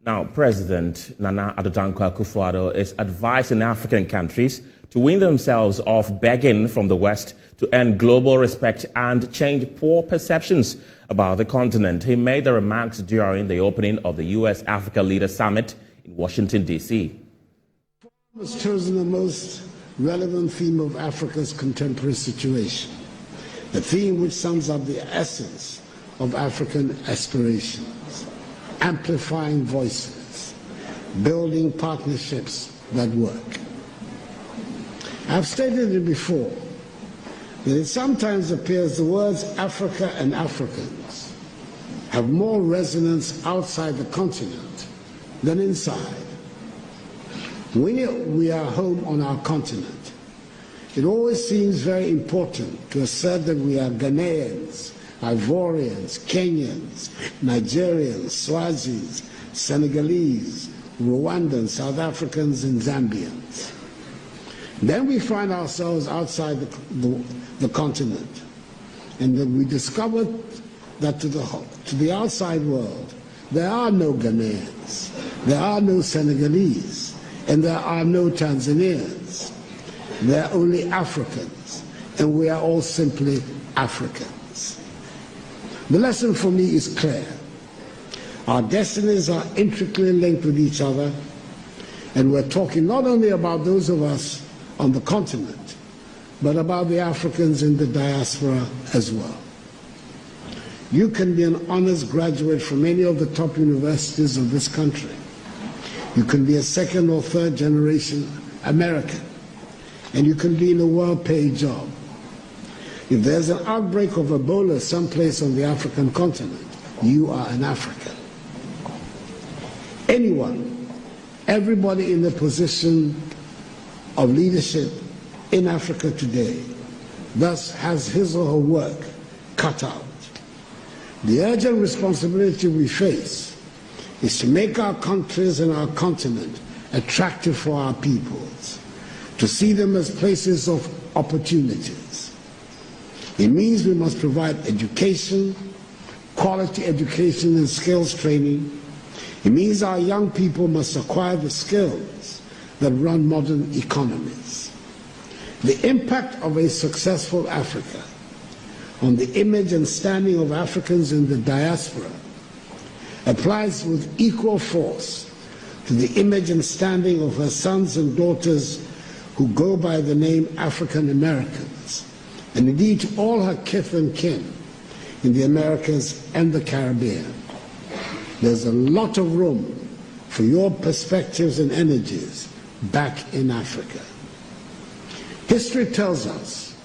Now, President Nana Akufo Addo is advising African countries to wean themselves off begging from the West to earn global respect and change poor perceptions about the continent. He made the remarks during the opening of the U.S.-Africa Leaders Summit in Washington, D.C. The forum has chosen the most relevant theme of Africa's contemporary situation, the theme which sums up the essence of African aspirations: amplifying voices, building partnerships that work. I've stated it before that it sometimes appears the words Africa and Africans have more resonance outside the continent than inside. When we are home on our continent, it always seems very important to assert that we are Ghanaians, Ivorians, Kenyans, Nigerians, Swazis, Senegalese, Rwandans, South Africans, and Zambians. Then we find ourselves outside the continent, and then we discover that to the outside world, there are no Ghanaians, there are no Senegalese, and there are no Tanzanians. There are only Africans, and we are all simply Africans. The lesson for me is clear. Our destinies are intricately linked with each other, and we're talking not only about those of us on the continent, but about the Africans in the diaspora as well. You can be an honors graduate from any of the top universities of this country. You can be a second or third generation American, and you can be in a well-paid job. If there's an outbreak of Ebola someplace on the African continent, you are an African. Anyone, everybody in the position of leadership in Africa today thus has his or her work cut out. The urgent responsibility we face is to make our countries and our continent attractive for our peoples, to see them as places of opportunities. It means we must provide education, quality education and skills training. It means our young people must acquire the skills that run modern economies. The impact of a successful Africa on the image and standing of Africans in the diaspora applies with equal force to the image and standing of her sons and daughters who go by the name African Americans, and indeed to all her kith and kin in the Americas and the Caribbean. There's a lot of room for your perspectives and energies back in Africa. History tells us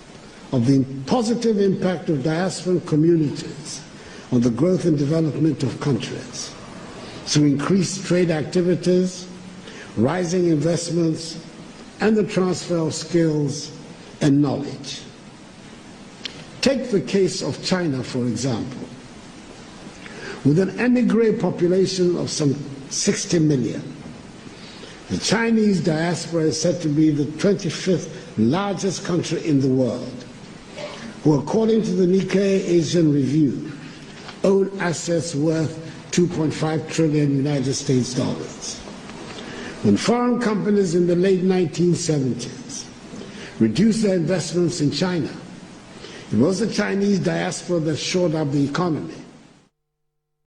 of the positive impact of diaspora communities on the growth and development of countries through increased trade activities, rising investments, and the transfer of skills and knowledge. Take the case of China, for example. With an emigre population of some 60 million, the Chinese diaspora is said to be the 25th largest country in the world, who, according to the Nikkei Asian Review, own assets worth 2.5 trillion United States dollars. When foreign companies in the late 1970s reduced their investments in China, it was the Chinese diaspora that shored up the economy